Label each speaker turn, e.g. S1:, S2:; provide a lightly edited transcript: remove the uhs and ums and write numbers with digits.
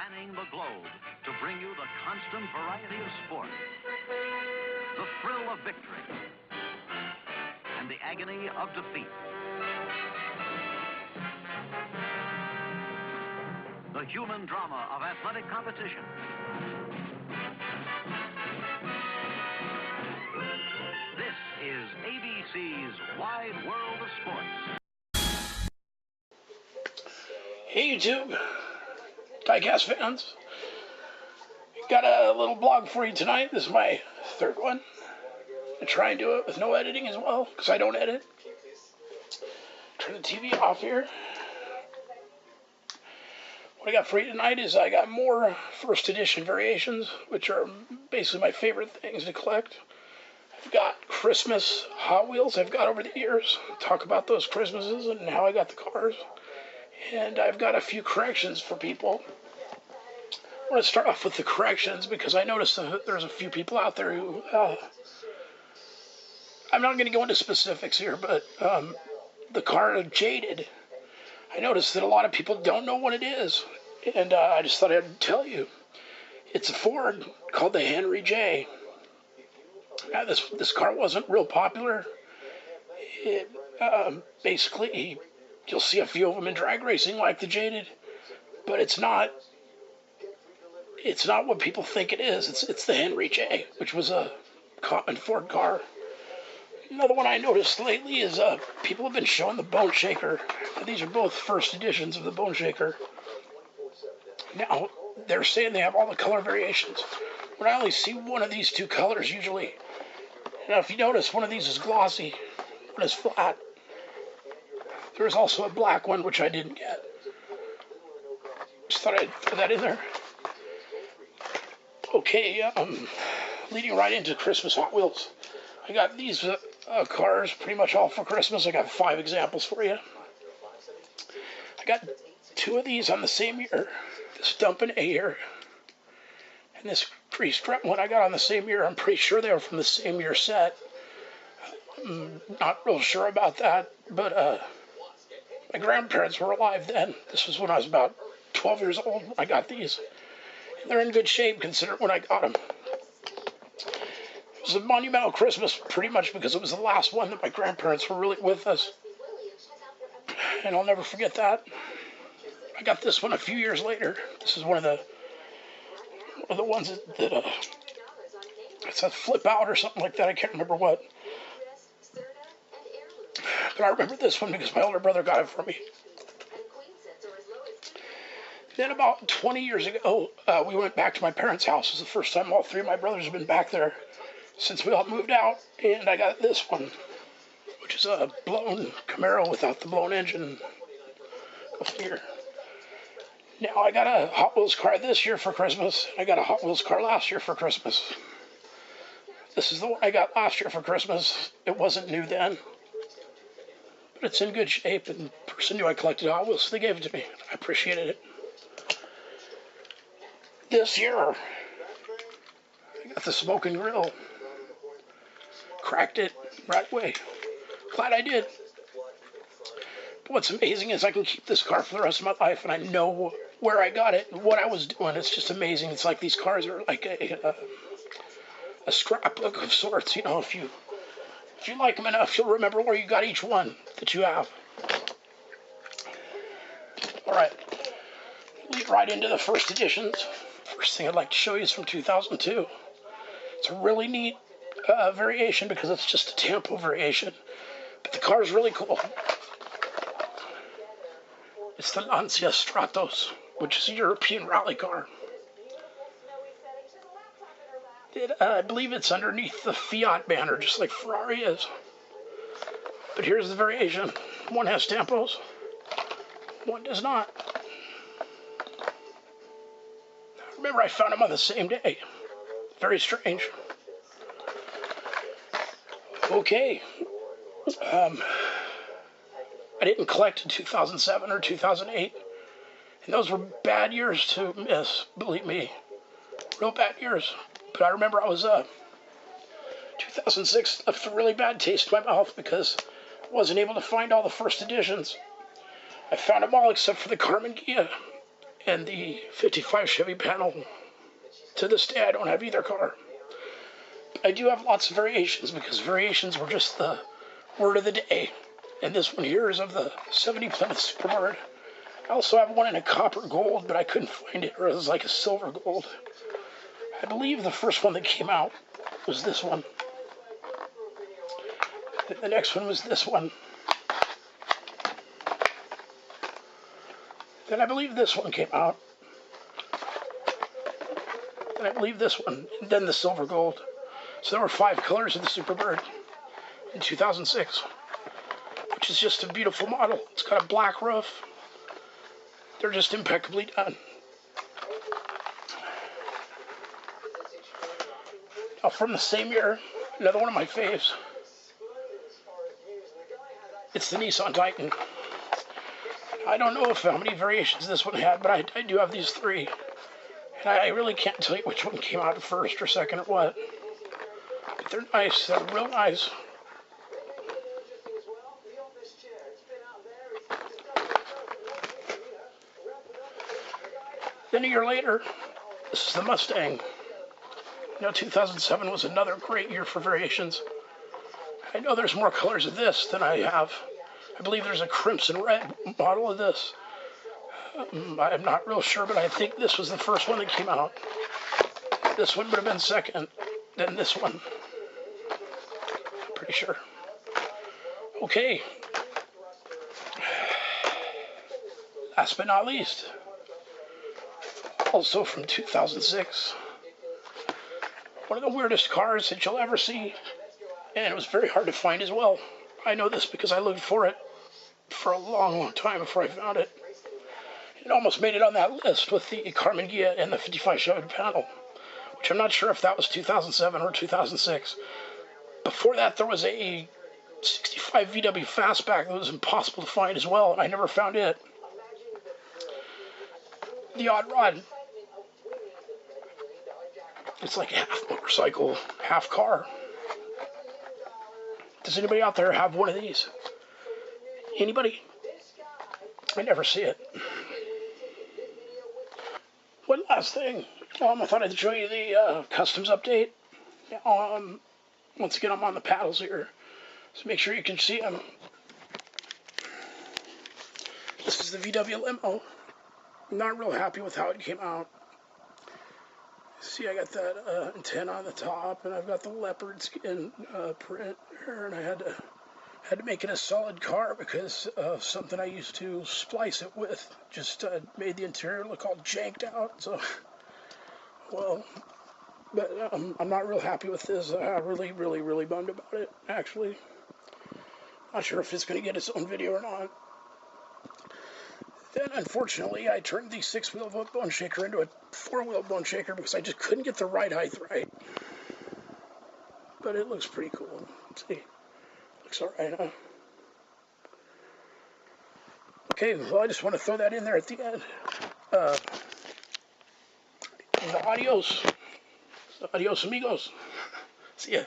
S1: spanning the globe to bring you the constant variety of sport, the thrill of victory, and the agony of defeat. The human drama of athletic competition. This is ABC's Wide World of Sports.
S2: Hey YouTube, diecast fans. Got a little blog for you tonight. This is my third one. I try and do it with no editing as well, because I don't edit. Turn the TV off here. What I got for you tonight is I got more first edition variations, which are basically my favorite things to collect. I've got Christmas Hot Wheels I've got over the years. Talk about those Christmases and how I got the cars. And I've got a few corrections for people. I want to start off with the corrections because I noticed that there's a few people out there who, I'm not going to go into specifics here, but the car Jaded, I noticed that a lot of people don't know what it is, and I just thought I'd tell you. It's a Ford called the Henry J. Now, this car wasn't real popular. It, basically, you'll see a few of them in drag racing like the Jaded, but it's not what people think it is. It's the Henry J, which was a common Ford car. Another one I noticed lately is people have been showing the Bone Shaker. Now, these are both first editions of the Bone Shaker. Now, they're saying they have all the color variations, but I only see one of these two colors usually. Now, if you notice, one of these is glossy, one is flat. There's also a black one, which I didn't get. Just thought I'd throw that in there. Okay, leading right into Christmas Hot Wheels. I got these cars pretty much all for Christmas. I got 5 examples for you. I got 2 of these on the same year. This Dumpin' A year. And this pre-strut one I got on the same year. I'm pretty sure they were from the same year set. I'm not real sure about that, but my grandparents were alive then. This was when I was about 12 years old when I got these. And they're in good shape considering when I got them. It was a monumental Christmas pretty much because it was the last one that my grandparents were really with us. And I'll never forget that. I got this one a few years later. This is one of the ones that it's a flip out or something like that. I can't remember what. But I remember this one because my older brother got it for me. Then about 20 years ago, we went back to my parents' house. It was the first time all 3 of my brothers have been back there since we all moved out. And I got this one, which is a blown Camaro without the blown engine. Go figure. Now, I got a Hot Wheels car this year for Christmas. I got a Hot Wheels car last year for Christmas. This is the one I got last year for Christmas. It wasn't new then, but it's in good shape, and the person knew I collected Hot Wheels, so they gave it to me. I appreciated it. This year, I got the Smoking Grill. Cracked it right away. Glad I did. But what's amazing is I can keep this car for the rest of my life, and I know where I got it and what I was doing. It's just amazing. It's like these cars are like a scrapbook of sorts. You know, if you like them enough, you'll remember where you got each one that you have. All right, lead right into the first editions. First thing I'd like to show you is from 2002. It's a really neat variation because it's just a tempo variation, but the car is really cool. It's the Lancia Stratos, which is a European rally car. I believe it's underneath the Fiat banner, just like Ferrari is. But here's the variation. One has tempos, one does not. Remember, I found them on the same day. Very strange. Okay. I didn't collect in 2007 or 2008. And those were bad years to miss, believe me. Real bad years. But I remember I was 2006 left a really bad taste in my mouth because I wasn't able to find all the first editions. I found them all except for the Carmen Ghia. and the 55 Chevy panel. To this day, I don't have either car. I do have lots of variations because variations were just the word of the day. And this one here is of the 70 Plymouth Superbird. I also have one in a copper gold, but I couldn't find it, or it was like a silver gold. I believe the first one that came out was this one. Then the next one was this one. Then I believe this one came out. Then I believe this one, and then the silver gold. So there were 5 colors of the Superbird in 2006, which is just a beautiful model. It's got a black roof. They're just impeccably done. Now from the same year, another one of my faves. It's the Nissan Titan. I don't know how many variations this one had, but I do have these 3. And I really can't tell you which one came out first or second or what. But they're nice. They're real nice. Then a year later, this is the Mustang. 2007 was another great year for variations. I know there's more colors of this than I have. I believe there's a crimson red model of this. I'm not real sure, but I think this was the first one that came out. This one would have been second, then this one. I'm pretty sure. Okay. Last but not least, also from 2006, one of the weirdest cars that you'll ever see, and it was very hard to find as well. I know this because I looked for it for a long, long time before I found it. It almost made it on that list with the Carmen Ghia and the 55 Chevy panel, which I'm not sure if that was 2007 or 2006. Before that, there was a 65 VW Fastback that was impossible to find as well, and I never found it. The Odd Rod. It's like a half motorcycle, half car. Does anybody out there have one of these? Anybody? I never see it. One last thing. I thought I'd show you the customs update. Once again, I'm on the paddles here, so make sure you can see them. This is the VW limo. I'm not real happy with how it came out. See, I got that antenna on the top, and I've got the leopard skin print here, and I had to make it a solid car because of something I used to splice it with. Just made the interior look all janked out. So, well, but I'm not real happy with this. I'm really, really, really bummed about it, actually. Not sure if it's going to get its own video or not. Then, unfortunately, I turned the 6-wheel bone shaker into a 4-wheel bone shaker because I just couldn't get the ride height right. But it looks pretty cool. Let's see. Looks alright, huh? Okay, well, I just want to throw that in there at the end. Adios. Adios, amigos. See ya.